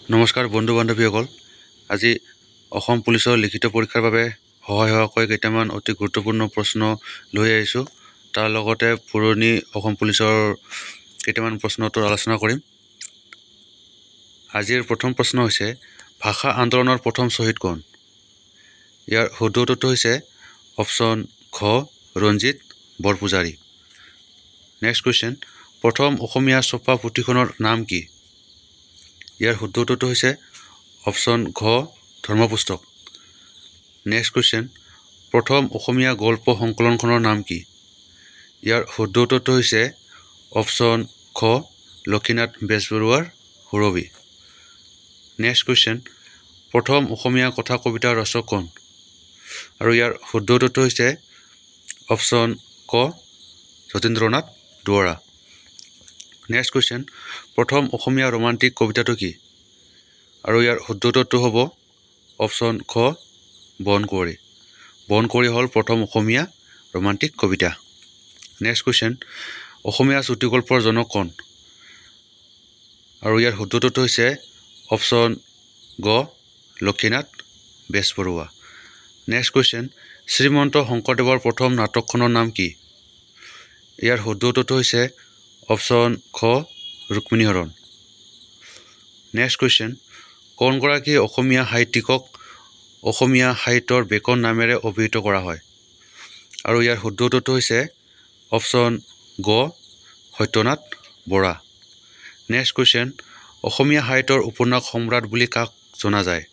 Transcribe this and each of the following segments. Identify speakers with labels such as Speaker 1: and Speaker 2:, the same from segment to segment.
Speaker 1: নমস্কাৰ বন্ধু বান্ধৱীসকল আজি অসম পুলিচৰ লিখিত পৰীক্ষাৰ বাবে সহায় হোৱাকৈ কেইটামান অতি গুৰুত্বপূৰ্ণ প্ৰশ্ন লৈ আহিছোঁ তাৰ লগতে পুৰণি অসম পুলিচৰ কেইটামান প্ৰশ্ন উত্তৰ আলোচনা কৰিম আজিৰ প্ৰথম প্ৰশ্ন হৈছে ভাষা আন্দোলনৰ প্ৰথম শ্বহীদ কোন ইয়াৰ শুদ্ধ উত্তৰটো হৈছে অপশ্যন খ ৰঞ্জিত বৰপূজাৰী নেক্সট কোৱেশ্চন প্ৰথম অসমীয়া ছপা পুথিখনৰ নাম কি ইয়াৰ শুদ্ধ উত্তৰটো হৈছে অপশ্যন ঘ ধৰ্মপুস্তক নেক্সট কুৱেশ্যন প্ৰথম অসমীয়া গল্প সংকলনখনৰ নাম কি ইয়াৰ শুদ্ধ উত্তৰটো হৈছে অপশ্যন খ লক্ষীনাথ বেজবৰুৱাৰ সুৰভি নেক্সট কুৱেশ্যন প্ৰথম অসমীয়া কথা কবিতাৰ ৰচক কোন আৰু ইয়াৰ শুদ্ধ উত্তৰটো হৈছে অপশ্যন ক যতীন্দ্ৰনাথ দুৱৰা নেক্সট কুৱেশ্যন প্ৰথম অসমীয়া ৰোমান্টিক কবিতাটো কি আৰু ইয়াৰ শুদ্ধ উত্তৰটো হ'ব অপশ্যন খ বনকুঁৱৰী হ'ল প্ৰথম অসমীয়া ৰোমান্টিক কবিতা নেক্সট কুৱেশ্যন অসমীয়া চুটিগল্পৰ জনক কোন আৰু ইয়াৰ শুদ্ধ উত্তৰটো হৈছে অপশ্যন গ লক্ষীনাথ বেজবৰুৱা নেক্সট কুৱেশ্যন শ্ৰীমন্ত শংকৰদেৱৰ প্ৰথম নাটকখনৰ নাম কি ইয়াৰ শুদ্ধ উত্তৰটো হৈছে অপশ্যন খ ৰুক্মিণী হৰণ নেক্সট কুৱেশ্যন কোনগৰাকী অসমীয়া সাহিত্যিকক অসমীয়া সাহিত্যৰ বেকন নামেৰে অভিহিত কৰা হয় আৰু ইয়াৰ শুদ্ধ উত্তৰটো হৈছে অপশ্যন গ সত্যনাথ বৰা নেক্সট কুৱেশ্যন অসমীয়া সাহিত্যৰ উপন্যাস সম্ৰাট বুলি কাক জনা যায়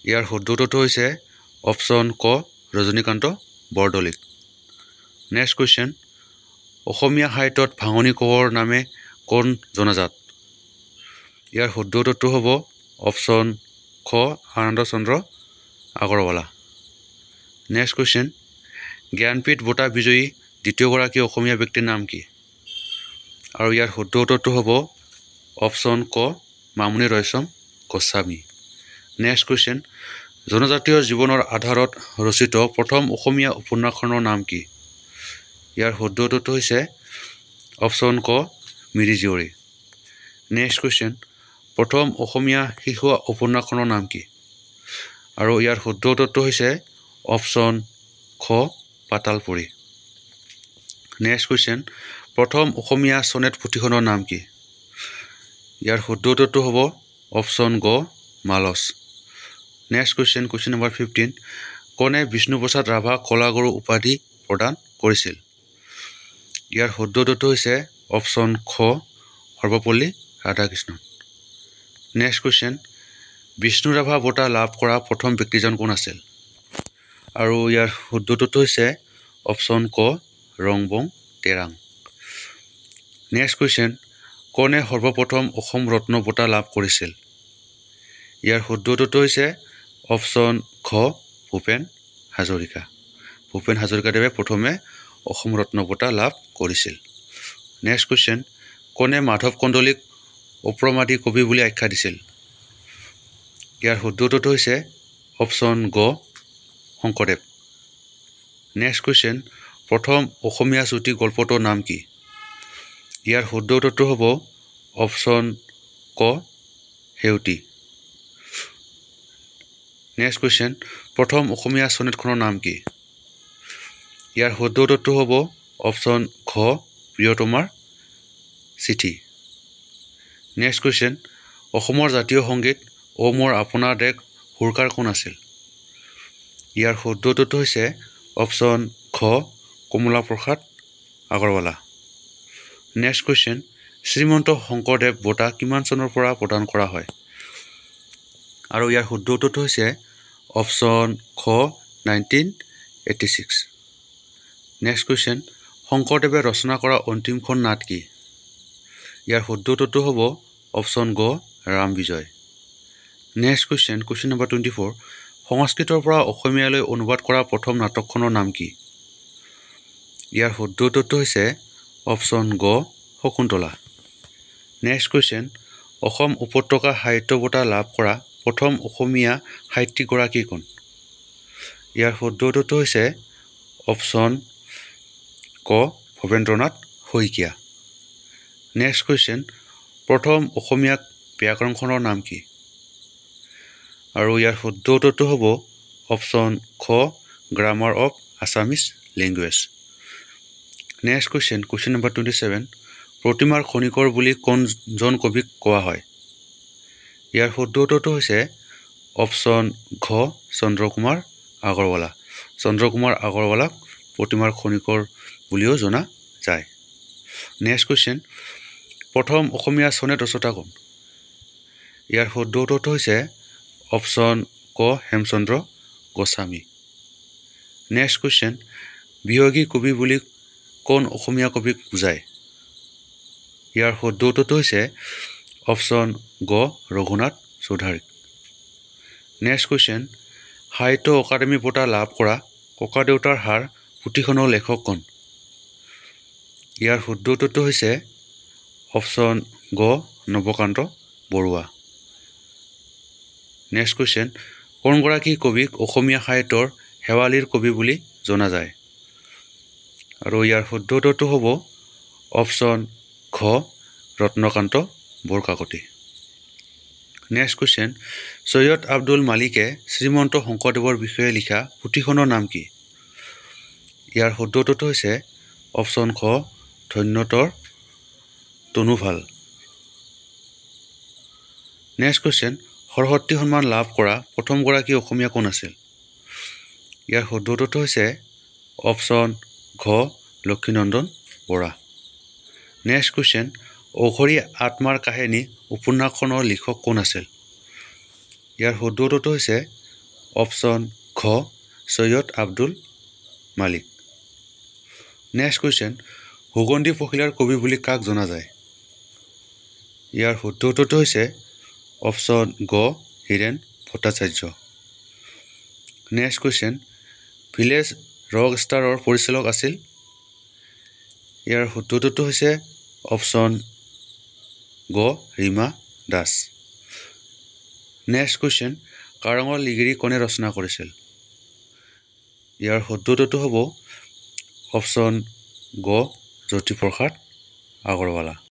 Speaker 1: ইয়াৰ শুদ্ধ উত্তৰটো হৈছে অপশ্যন ক ৰজনীকান্ত বৰদলৈক নেক্সট কুৱেশ্যন অসমীয়া সাহিত্যত ভাঙনি কোঁৱৰ নামে কোন জনাজাত ইয়াৰ শুদ্ধ উত্তৰটো হ'ব অপশ্যন খ আনন্দ চন্দ্ৰ আগৰৱালা নেক্সট কুৱেশ্যন জ্ঞানপীঠ বঁটা বিজয়ী দ্বিতীয়গৰাকী অসমীয়া ব্যক্তিৰ নাম কি আৰু ইয়াৰ শুদ্ধ উত্তৰটো হ'ব অপশ্যন ক মামণি ৰয়ছম গোস্বামী নেক্সট কুৱেশ্যন জনজাতীয় জীৱনৰ আধাৰত ৰচিত প্ৰথম অসমীয়া উপন্যাসখনৰ নাম কি ইয়াৰ শুদ্ধ উত্তৰটো হৈছে অপশ্যন ক মিৰি জীয়ৰী নেক্সট কুৱেশ্যন প্ৰথম অসমীয়া শিশু উপন্যাসখনৰ নাম কি আৰু ইয়াৰ শুদ্ধ উত্তৰটো হৈছে অপশ্যন খ পাতালপুৰী নেক্সট কুৱেশ্যন প্ৰথম অসমীয়া চনেট পুথিখনৰ নাম কি ইয়াৰ শুদ্ধ উত্তৰটো হ'ব অপশ্যন গ মালচ নেক্সট কুৱেশ্যন নম্বৰ 15 কোনে বিষ্ণুপ্ৰসাদ ৰাভাক কলাগুৰু উপাধি প্ৰদান কৰিছিল ইয়াৰ শুদ্ধ উত্তৰটো হৈছে অপশ্যন খ সৰ্বপল্লী ৰাধাকৃষ্ণন নেক্সট কুৱেশ্যন বিষ্ণু ৰাভা বঁটা লাভ কৰা প্ৰথম ব্যক্তিজন কোন আছিল আৰু ইয়াৰ শুদ্ধ উত্তৰটো হৈছে অপশ্যন ক ৰংবং তেৰাং নেক্সট কুৱেশ্যন কোনে সৰ্বপ্ৰথম অসম ৰত্ন বঁটা লাভ কৰিছিল ইয়াৰ শুদ্ধ উত্তৰটো হৈছে অপশ্যন খ ভূপেন হাজৰিকাদেৱে প্ৰথমে অসম ৰত্ন বঁটা লাভ কৰিছিল নেক্সট কুৱেশ্যন কোনে মাধৱ কন্দলীক অপ্ৰমাদী কবি বুলি আখ্যা দিছিল ইয়াৰ শুদ্ধ উত্তৰটো হৈছে অপশ্যন গ শংকৰদেৱ নেক্সট কুৱেশ্যন প্ৰথম অসমীয়া চুটি গল্পটোৰ নাম কি ইয়াৰ শুদ্ধ উত্তৰটো হ'ব অপশ্যন ক সেউতী নেক্সট কুৱেশ্যন প্ৰথম অসমীয়া চনেটখনৰ নাম কি ইয়াৰ শুদ্ধ উত্তৰটো হ'ব অপশ্যন ঘ প্ৰিয়তমাৰ চিঠি নেক্সট কুৱেশ্যন অসমৰ জাতীয় সংগীত অ মোৰ আপোনাৰ দেশ সুৰকাৰ কোন আছিল ইয়াৰ শুদ্ধ উত্তৰটো হৈছে অপশ্যন খ কমলা প্ৰসাদ আগৰৱালা নেক্সট কুৱেশ্যন শ্ৰীমন্ত শংকৰদেৱ বঁটা কিমান চনৰ পৰা প্ৰদান কৰা হয় আৰু ইয়াৰ শুদ্ধ উত্তৰটো হৈছে অপশ্যন খ 1986 নেক্সট কুৱেশ্যন শংকৰদেৱে ৰচনা কৰা অন্তিমখন নাট কি ইয়াৰ শুদ্ধ উত্তৰটো হ'ব অপশ্যন গ ৰাম বিজয় নেক্সট কুৱেশ্যন নম্বৰ 24 সংস্কৃতৰ পৰা অসমীয়ালৈ অনুবাদ কৰা প্ৰথম নাটকখনৰ নাম কি ইয়াৰ শুদ্ধ উত্তৰটো হৈছে অপশ্যন গ শকুন্তলা নেক্সট কুৱেশ্যন অসম উপত্যকা সাহিত্য বঁটা লাভ কৰা প্ৰথম অসমীয়া সাহিত্যিকগৰাকী কোন ইয়াৰ শুদ্ধ উত্তৰটো হৈছে অপশ্যন ক ভৱেন্দ্ৰনাথ শইকীয়া নেক্সট কুৱেশ্যন প্ৰথম অসমীয়াক ব্যাকৰণখনৰ নাম কি? আৰু ইয়াৰ শুদ্ধ উত্তৰটো হ'ব অপশ্যন খ grammar of Assamese language. Next question number 27 প্ৰতিমাৰ খনিকৰ বুলি কোনজন কবিক কোৱা হয়? ইয়াৰ শুদ্ধ উত্তৰটো হৈছে অপশ্যন ঘ চন্দ্ৰকুমাৰ আগৰৱালা। চন্দ্ৰকুমাৰ আগৰৱালাক প্ৰতিমাৰ খনিকৰ বুলিও জনা যায়। নেক্সট কুৱেশ্যন প্ৰথম অসমীয়া চনেট ৰচয়িতা কোন? ইয়াৰ শুদ্ধ উত্তৰটো হৈছে অপশ্যন ক হেমচন্দ্ৰ গোস্বামী। নেক্সট কুৱেশ্যন বিয়োগী কবি বুলি কোন অসমীয়া কবিক বুজায়? ইয়াৰ শুদ্ধ উত্তৰটো হৈছে অপশ্যন গ ৰঘুনাথ চৌধাৰী। নেক্সট কুৱেশ্যন সাহিত্য অকাডেমি বঁটা লাভ কৰা ককাদেউতাৰ হাড় পুথিখনৰ লেখক কোন? ইয়াৰ শুদ্ধ উত্তৰটো হৈছে অপশ্যন গ নৱকান্ত বৰুৱা। নেক্সট কুৱেশ্যন কোনগৰাকী কবিক অসমীয়া সাহিত্যৰ শেৱালিৰ কবি বুলি জনা যায়? আৰু ইয়াৰ শুদ্ধ উত্তৰটো হ'ব অপশ্যন ঘ ৰত্নকান্ত বৰকাকতি। নেক্সট কুৱেশ্যন সৈয়দ আব্দুল মালিকে শ্ৰীমন্ত শংকৰদেৱৰ বিষয়ে লিখা পুথিখনৰ নাম কি? ইয়াৰ শুদ্ধ উত্তৰটো হৈছে অপশ্যন খ ধন্যতৰ তনুফাল। নেক্সট কুৱেশ্যন সৰস্বতী সন্মান লাভ কৰা প্ৰথমগৰাকী অসমীয়া কোন আছিল? ইয়াৰ শুদ্ধ উত্তৰটো হৈছে অপশ্যন ঘ লক্ষীনন্দন বৰা। নেক্সট কুৱেশ্যন অঘৰী আত্মাৰ কাহিনী উপন্যাসখনৰ লিখক কোন আছিল? ইয়াৰ শুদ্ধ উত্তৰটো হৈছে অপশ্যন ঘ সৈয়দ আব্দুল মালিক। নেক্সট কুৱেশ্যন সুগন্ধি পখিলাৰ কবি বুলি কাক জনা যায়? ইয়াৰ শুদ্ধ উত্তৰটো হৈছে অপশ্যন গ Hiren Bhattacharya. Next question village rock ষ্টাৰৰ পৰিচালক আছিল? ইয়াৰ শুদ্ধ উত্তৰটো হৈছে অপশ্যন গ ৰীমা দাস। নেক্সট কুৱেশ্যন কাৰঙৰ লিগিৰি কোনে ৰচনা কৰিছিল? ইয়াৰ শুদ্ধ উত্তৰটো হ'ব অপশ্যন গ জ্যোতিপ্ৰসাদ আগৰৱালা।